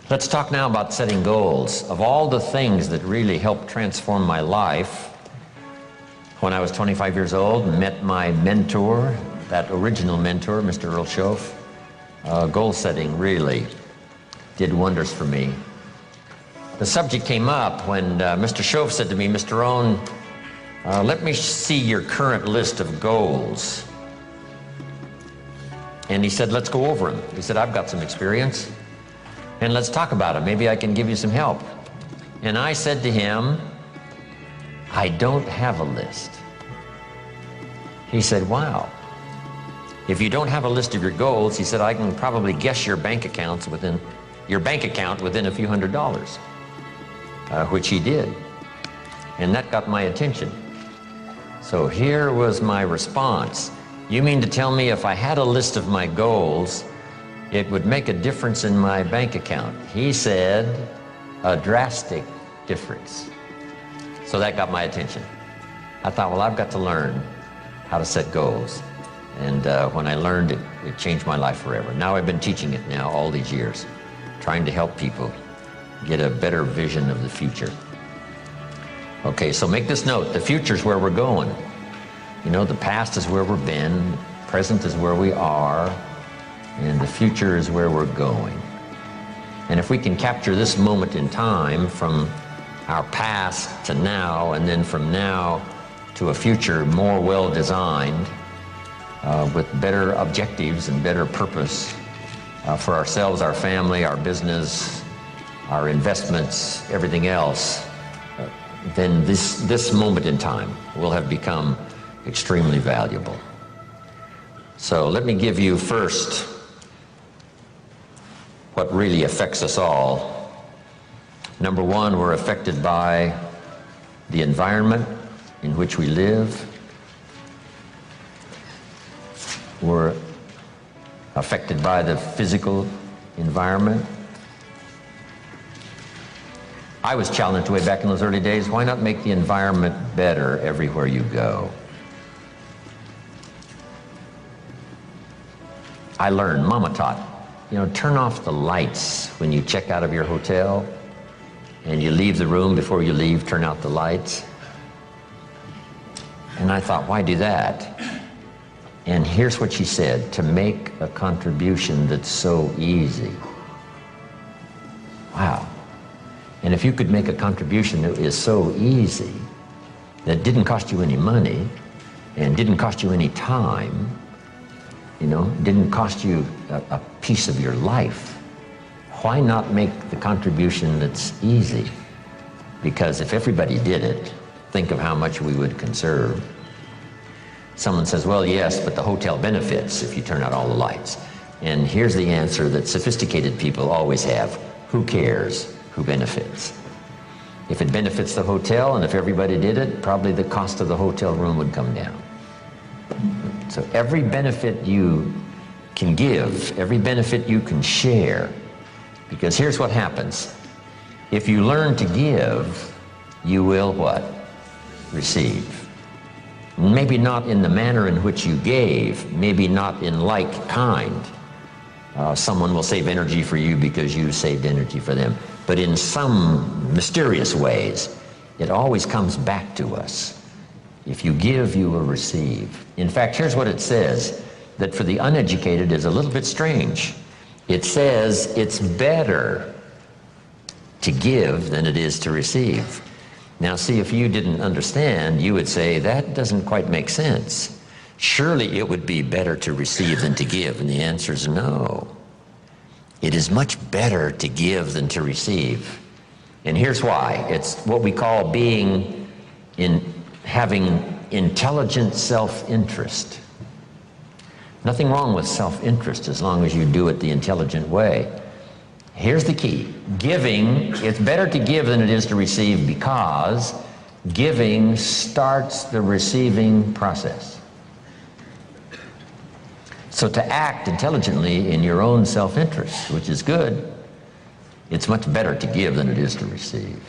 Let's talk now about setting goals. Of all the things that really helped transform my life, when I was 25 years old, met my mentor, that original mentor, Mr. Earl Shoaff. Goal setting really did wonders for me. The subject came up when Mr. Shoaff said to me, Mr. Rohn, let me see your current list of goals. And he said, let's go over them. He said, I've got some experience, and let's talk about them. Maybe I can give you some help. And I said to him, I don't have a list. He said, wow. If you don't have a list of your goals, he said, I can probably guess your bank account within a few $100s, which he did. And that got my attention. So here was my response. You mean to tell me if I had a list of my goals, it would make a difference in my bank account? He said, a drastic difference. So that got my attention. I thought, well, I've got to learn how to set goals. And when I learned it, it changed my life forever. Now I've been teaching it now all these years, trying to help people get a better vision of the future. Okay, so make this note, the future's where we're going. You know, the past is where we've been, the present is where we are, and the future is where we're going. And if we can capture this moment in time from our past to now, and then from now to a future more well-designed, with better objectives and better purpose for ourselves, our family, our business, our investments, everything else, then this moment in time will have become extremely valuable. So let me give you first what really affects us all. Number one, we're affected by the environment in which we live. We're affected by the physical environment. I was challenged way back in those early days, why not make the environment better everywhere you go? I learned, Mama taught, you know, turn off the lights when you check out of your hotel and you leave the room. Before you leave, turn out the lights. And I thought, why do that? And here's what she said, to make a contribution that's so easy. Wow. And if you could make a contribution that is so easy, that didn't cost you any money and didn't cost you any time, you know, didn't cost you a piece of your life, why not make the contribution that's easy? Because if everybody did it, think of how much we would conserve. Someone says, well, yes, but the hotel benefits if you turn out all the lights. And here's the answer that sophisticated people always have. Who cares who benefits? If it benefits the hotel and if everybody did it, probably the cost of the hotel room would come down. So every benefit you can give, every benefit you can share, because here's what happens. If you learn to give, you will what? Receive. Maybe not in the manner in which you gave, maybe not in like kind. Someone will save energy for you because you saved energy for them. But in some mysterious ways, it always comes back to us. If you give, you will receive. In fact, here's what it says, that for the uneducated is a little bit strange. It says it's better to give than it is to receive. Now see, if you didn't understand, you would say, that doesn't quite make sense. Surely it would be better to receive than to give, and the answer is no. It is much better to give than to receive. And here's why. It's what we call having intelligent self-interest. Nothing wrong with self-interest as long as you do it the intelligent way. Here's the key. Giving, it's better to give than it is to receive because giving starts the receiving process. So to act intelligently in your own self-interest, which is good, it's much better to give than it is to receive.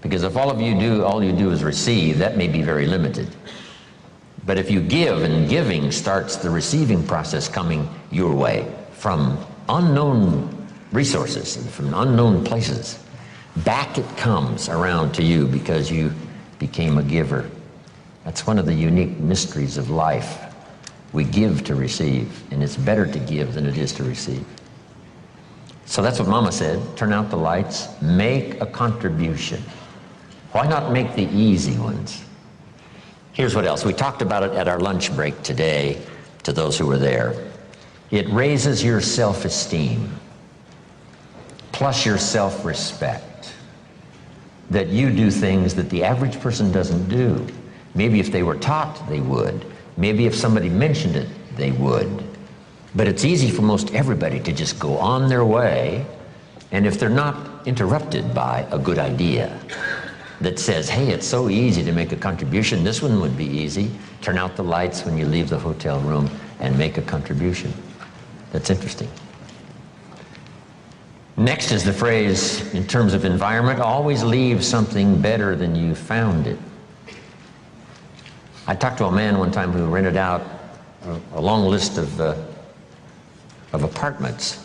Because if all you do is receive, that may be very limited. But if you give, and giving starts the receiving process coming your way from unknown resources and from unknown places. Back it comes around to you because you became a giver. That's one of the unique mysteries of life. We give to receive, and it's better to give than it is to receive. So that's what Mama said. Turn out the lights, make a contribution. Why not make the easy ones? Here's what else. We talked about it at our lunch break today to those who were there. It raises your self-esteem, plus your self-respect, that you do things that the average person doesn't do. Maybe if they were taught, they would. Maybe if somebody mentioned it, they would. But it's easy for most everybody to just go on their way, and if they're not interrupted by a good idea that says, hey, it's so easy to make a contribution, this one would be easy. Turn out the lights when you leave the hotel room and make a contribution. That's interesting. Next is the phrase, in terms of environment, always leave something better than you found it. I talked to a man one time who rented out a long list of apartments.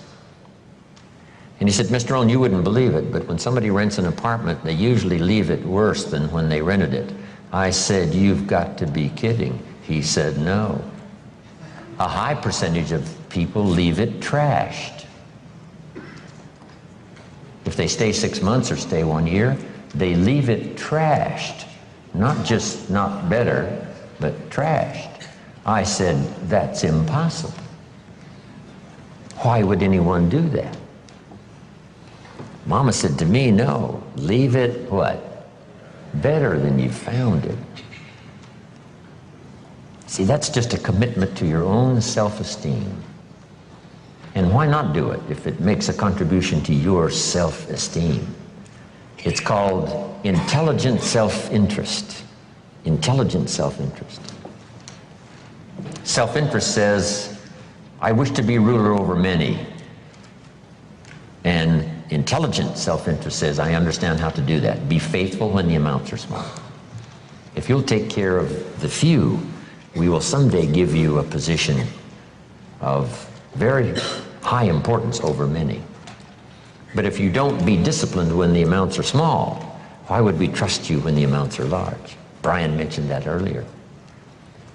And he said, Mr. Rohn, you wouldn't believe it, but when somebody rents an apartment, they usually leave it worse than when they rented it. I said, you've got to be kidding. He said, no. A high percentage of people leave it trashed. If they stay 6 months or stay 1 year, they leave it trashed. Not just not better, but trashed. I said, that's impossible. Why would anyone do that? Mama said to me, no, leave it what? Better than you found it. See, that's just a commitment to your own self-esteem. And why not do it if it makes a contribution to your self-esteem? It's called intelligent self-interest. Intelligent self-interest. Self-interest says, I wish to be ruler over many. And intelligent self-interest says, I understand how to do that. Be faithful when the amounts are small. If you'll take care of the few, we will someday give you a position of very high importance over many. But if you don't be disciplined when the amounts are small, why would we trust you when the amounts are large? Brian mentioned that earlier.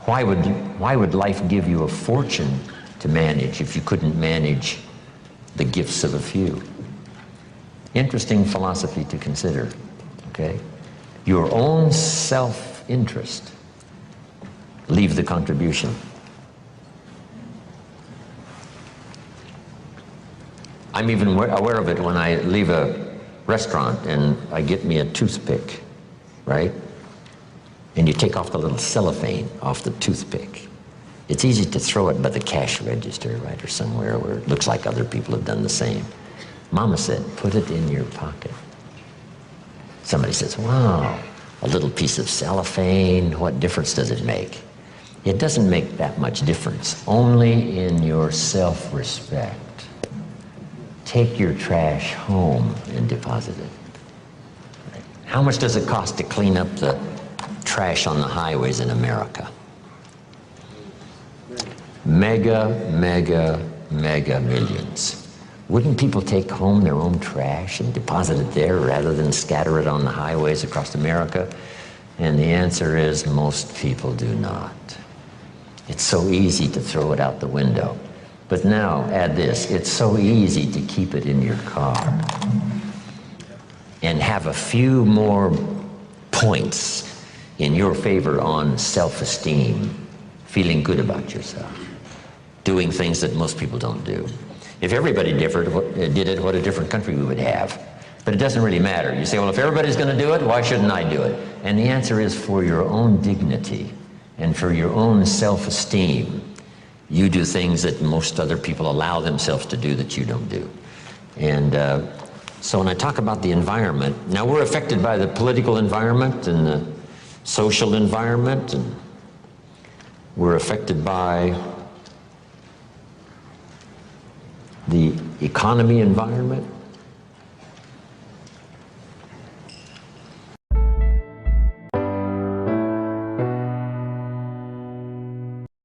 Why would life give you a fortune to manage if you couldn't manage the gifts of a few? Interesting philosophy to consider, okay? Your own self-interest. Leave the contribution. I'm even aware of it when I leave a restaurant and I get me a toothpick, right? And you take off the little cellophane off the toothpick. It's easy to throw it by the cash register, right, or somewhere where it looks like other people have done the same. Mama said, put it in your pocket. Somebody says, wow, a little piece of cellophane, what difference does it make? It doesn't make that much difference, only in your self-respect. Take your trash home and deposit it. How much does it cost to clean up the trash on the highways in America? Mega millions. Wouldn't people take home their own trash and deposit it there rather than scatter it on the highways across America? And the answer is most people do not. It's so easy to throw it out the window. But now add this, it's so easy to keep it in your car and have a few more points in your favor on self-esteem, feeling good about yourself, doing things that most people don't do. If everybody did it, what a different country we would have. But it doesn't really matter. You say, well, if everybody's going to do it, why shouldn't I do it? And the answer is for your own dignity and for your own self-esteem. You do things that most other people allow themselves to do that you don't do. And so when I talk about the environment, now we're affected by the political environment and the social environment, and we're affected by the economy environment.